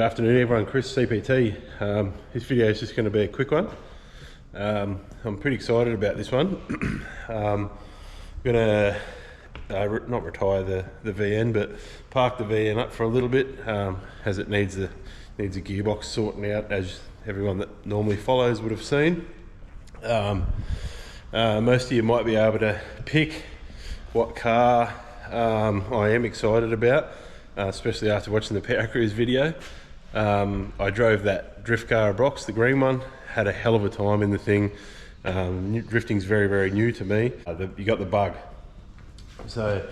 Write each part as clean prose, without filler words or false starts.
Good afternoon everyone, Chris CPT. This video is just going to be a quick one. I'm pretty excited about this one. I'm going to not retire the VN, but park the VN up for a little bit as it needs a gearbox sorting out, as everyone that normally follows would have seen. Most of you might be able to pick what car I am excited about, especially after watching the Power Cruise video. I drove that drift car box, the green one, had a hell of a time in the thing. Drifting's very, very new to me. You got the bug. So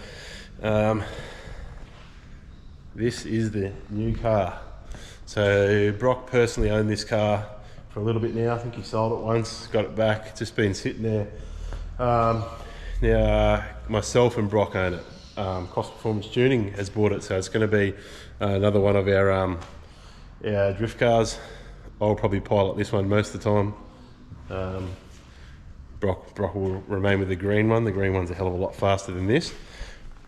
this is the new car. So Brock personally owned this car for a little bit now. I think he sold it once, got it back. It's just been sitting there. Now myself and Brock own it. Cost Performance Tuning has bought it, so it's going to be another one of our drift cars. I'll probably pilot this one most of the time. Brock will remain with the green one. The green one's a hell of a lot faster than this.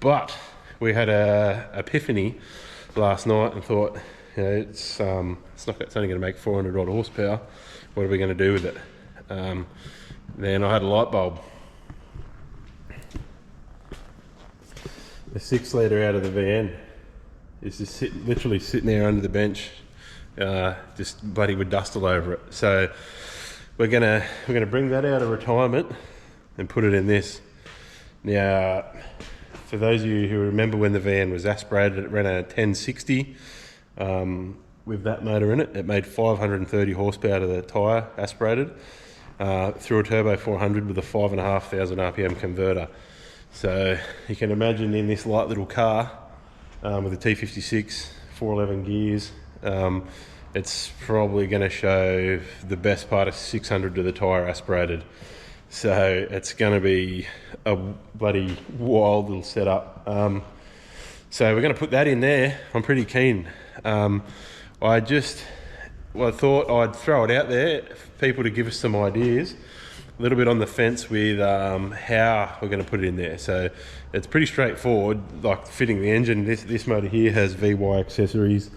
But we had a epiphany last night and thought, you know, it's only going to make 400 odd horsepower. What are we going to do with it? Then I had a light bulb. The 6 litre out of the VN is just literally sitting there under the bench, just bloody with dust all over it. So we're gonna bring that out of retirement and put it in this. Now, for those of you who remember when the VN was aspirated, it ran a 1060 with that motor in it. It made 530 horsepower to the tyre aspirated through a turbo 400 with a 5,500 RPM converter. So you can imagine in this light little car with a T56, 411 gears, it's probably going to show the best part of 600 to the tyre aspirated. So it's going to be a bloody wild little setup. So we're going to put that in there. I'm pretty keen. I thought I'd throw it out there for people to give us some ideas. A little bit on the fence with how we're going to put it in there. So it's pretty straightforward, like fitting the engine. This motor here has VY accessories,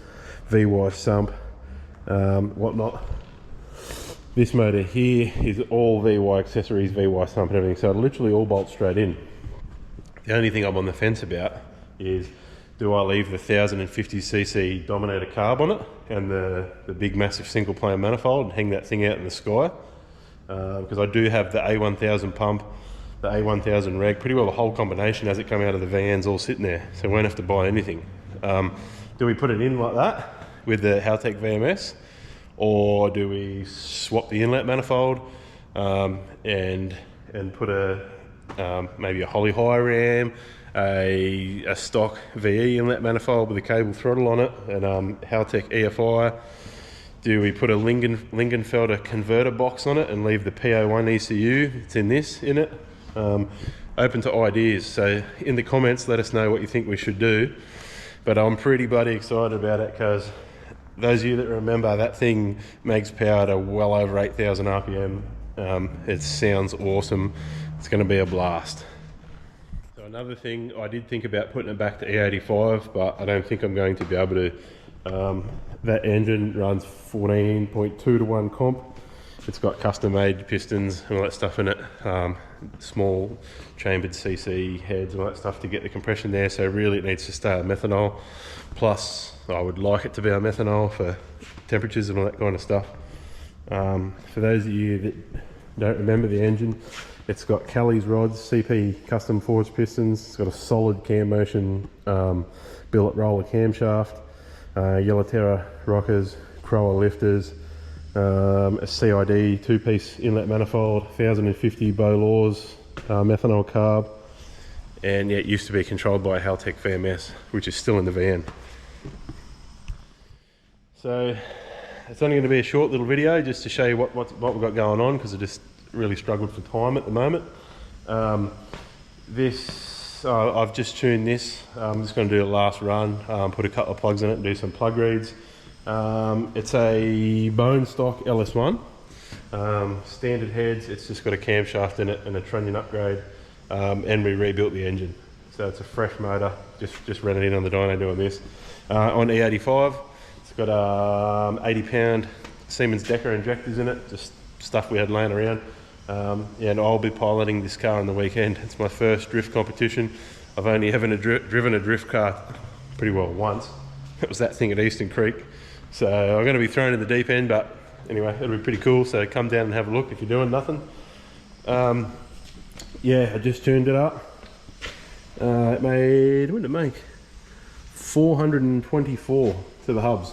VY sump, whatnot. This motor here is all VY accessories, VY sump and everything. So it literally all bolts straight in. The only thing I'm on the fence about is, do I leave the 1050cc Dominator carb on it and the big massive single plane manifold and hang that thing out in the sky? Because I do have the A1000 pump, the A1000 reg, pretty well the whole combination as it come out of the VN's all sitting there, so we won't have to buy anything. Do we put it in like that with the Haltech VMS, or do we swap the inlet manifold and put maybe a Holly high ram, a stock VE inlet manifold with a cable throttle on it, and Haltech EFI? Do we put a Lingenfelder converter box on it and leave the PO1 ECU? It's in it. Open to ideas. So in the comments, let us know what you think we should do. But I'm pretty bloody excited about it, because those of you that remember, that thing makes power to well over 8,000 RPM. It sounds awesome. It's going to be a blast. So another thing, I did think about putting it back to E85, but I don't think I'm going to be able to. That engine runs 14.2 to 1 comp. It's got custom made pistons and all that stuff in it. Small chambered CC heads and all that stuff to get the compression there. So really it needs to stay on methanol. Plus I would like it to be on methanol for temperatures and all that kind of stuff. For those of you that don't remember the engine, it's got Kelly's rods, CP custom forged pistons. It's got a solid cam motion billet roller camshaft. Yellow Terra rockers, Crower lifters, a CID 2-piece inlet manifold, 1050 Bowlaws, methanol carb, and yeah, it used to be controlled by a Haltech VMS, which is still in the VN. So it's only going to be a short little video just to show you what we've got going on, because I just really struggled for time at the moment. I've just tuned this. I'm just going to do a last run, put a couple of plugs in it and do some plug reads. It's a bone stock LS1, standard heads. It's just got a camshaft in it and a trunnion upgrade, and we rebuilt the engine. So it's a fresh motor, just ran it in on the dyno doing this. On E85, it's got 80-pound Siemens Decker injectors in it, just stuff we had laying around. Yeah, and I'll be piloting this car on the weekend. It's my first drift competition. I've only ever driven a drift car pretty well once. It was that thing at Eastern Creek. So I'm going to be thrown in the deep end, but anyway, it'll be pretty cool. So come down and have a look if you're doing nothing. Yeah, I just tuned it up. It made, what did it make? 424 to the hubs.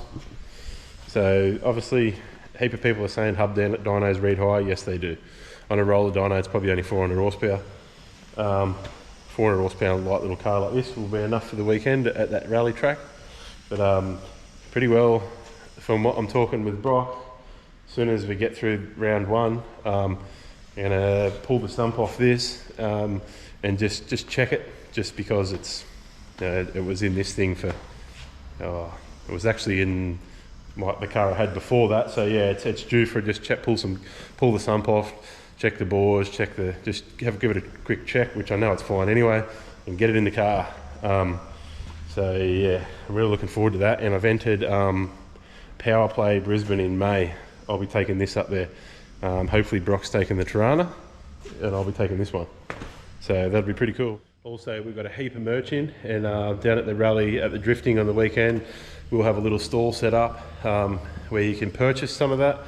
So obviously, a heap of people are saying hub down at dynos read high. Yes, they do. On a roller dyno, it's probably only 400 horsepower. 400 horsepower light little car like this will be enough for the weekend at that rally track. But pretty well, from what I'm talking with Brock, as soon as we get through round one, I'm gonna pull the stump off this and just check it, just because it's it was in this thing for it was actually in the car I had before that. So yeah, it's due for just pull the sump off, check the bores, give it a quick check, which I know it's fine anyway, and get it in the car. So yeah, I'm really looking forward to that. And I've entered Power Play Brisbane in May. I'll be taking this up there. Hopefully Brock's taking the Tirana and I'll be taking this one. So that'll be pretty cool. Also, we've got a heap of merch in, and down at the rally at the drifting on the weekend, we'll have a little stall set up where you can purchase some of that.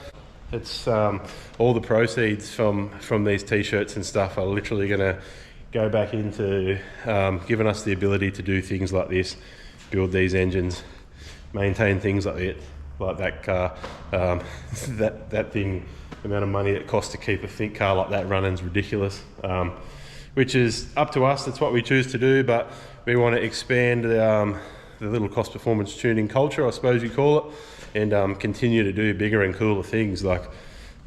It's all the proceeds from these t-shirts and stuff are literally going to go back into giving us the ability to do things like this, build these engines, maintain things like that car. That thing, the amount of money it costs to keep a car like that running is ridiculous. Which is up to us. That's what we choose to do, but we want to expand the little cost performance tuning culture, I suppose you call it, and continue to do bigger and cooler things. Like,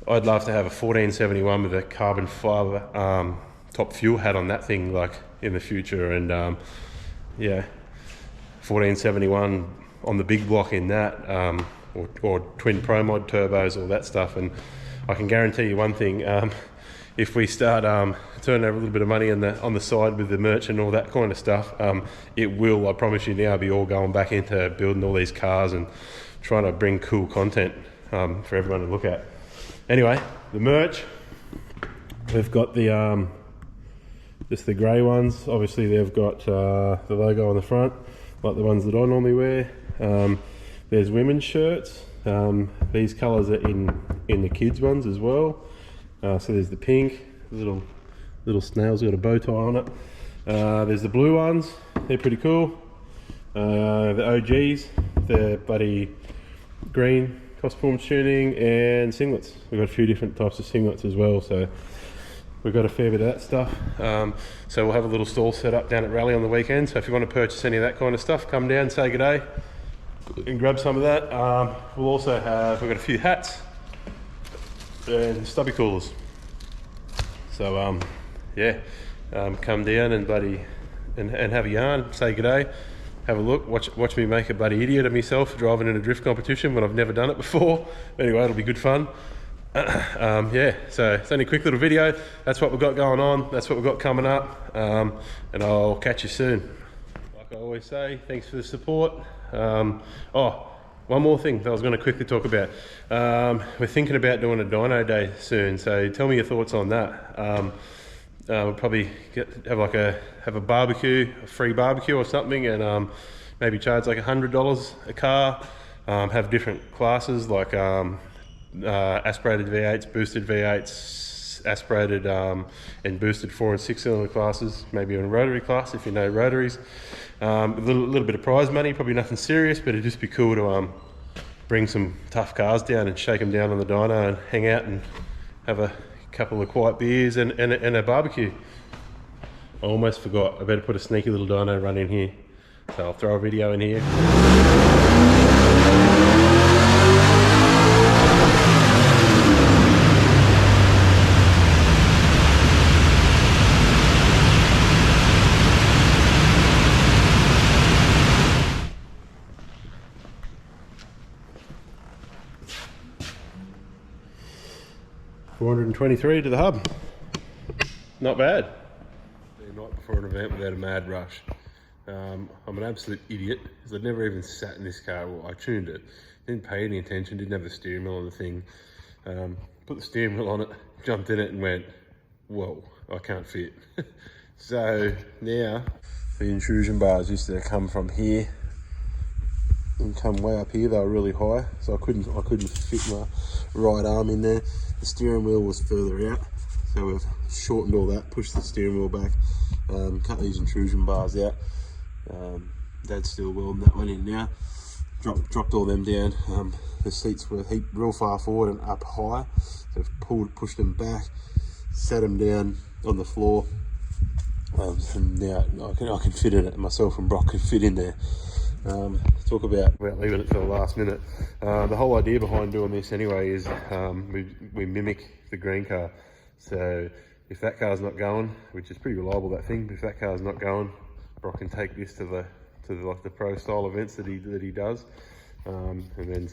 I'd love to have a 1471 with a carbon fibre top fuel hat on that thing, like, in the future, and yeah, 1471 on the big block in that, or twin Pro Mod turbos, all that stuff. And I can guarantee you one thing, if we start turning over a little bit of money on the side with the merch and all that kind of stuff, it will, I promise you now, be all going back into building all these cars and trying to bring cool content for everyone to look at. Anyway, the merch, we've got the just the grey ones. Obviously they've got the logo on the front, like the ones that I normally wear. There's women's shirts. These colours are in the kids ones as well. So there's the pink, little snail's got a bow tie on it. There's the blue ones, they're pretty cool. The OGs, the bloody green cost performance tuning, and singlets. We've got a few different types of singlets as well, so we've got a fair bit of that stuff. So we'll have a little stall set up down at Raleigh on the weekend, so if you want to purchase any of that kind of stuff, come down, say good day and grab some of that. We'll also we've got a few hats and stubby coolers. So yeah, come down and and have a yarn, say good day, have a look, watch me make a bloody idiot of myself driving in a drift competition when I've never done it before. Anyway, it'll be good fun. Yeah, so it's only a quick little video. That's what we've got going on, that's what we've got coming up, and I'll catch you soon. Like I always say, thanks for the support. Oh, one more thing that I was going to quickly talk about. We're thinking about doing a dyno day soon, so tell me your thoughts on that. We'll probably have a barbecue, a free barbecue or something, and maybe charge like $100 a car. Have different classes like aspirated V8s, boosted V8s, aspirated and boosted 4 and 6 cylinder classes, maybe in a rotary class if you know rotaries. A little bit of prize money, probably nothing serious, but it'd just be cool to bring some tough cars down and shake them down on the dyno and hang out and have a couple of quiet beers and a barbecue. I almost forgot, I better put a sneaky little dyno run in here, so I'll throw a video in here. 423 to the hub. Not bad. Not before an event without a mad rush. I'm an absolute idiot because I'd never even sat in this car. Well, I tuned it, didn't pay any attention, didn't have the steering wheel on the thing. Put the steering wheel on it, jumped in it and went, whoa, I can't fit. So now the intrusion bars used to come from here and come way up here. They were really high, so I couldn't fit my right arm in there. The steering wheel was further out, so we've shortened all that, pushed the steering wheel back, cut these intrusion bars out. Dad's still welding that one in now. Dropped all them down. The seats were heaped real far forward and up high, so I've pushed them back, sat them down on the floor, and now I can fit in it. Myself and Brock can fit in there. Talk about leaving it for the last minute. The whole idea behind doing this anyway is we mimic the green car. So if that car's not going, which is pretty reliable, that thing, but if that car's not going, Brock can take this to the like the pro style events that he does, and then,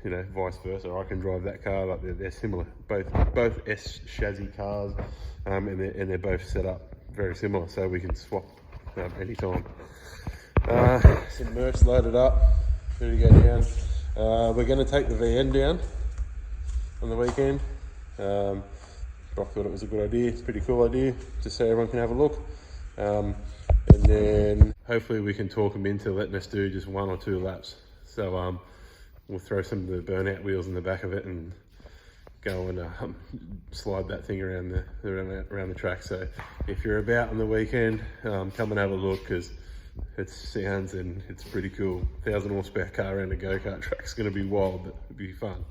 you know, vice versa. I can drive that car. Like they're similar, both S chassis cars, and they're both set up very similar, so we can swap anytime. Some merch loaded up, ready to go down. We're going to take the VN down on the weekend. Brock thought it was a good idea. It's a pretty cool idea, just so everyone can have a look. And then hopefully we can talk them into letting us do just 1 or 2 laps. So we'll throw some of the burnout wheels in the back of it and go and slide that thing around the track. So if you're about on the weekend, come and have a look, because it sounds and it's pretty cool. 1,000 horsepower car around a go-kart track's going to be wild, but it'll be fun.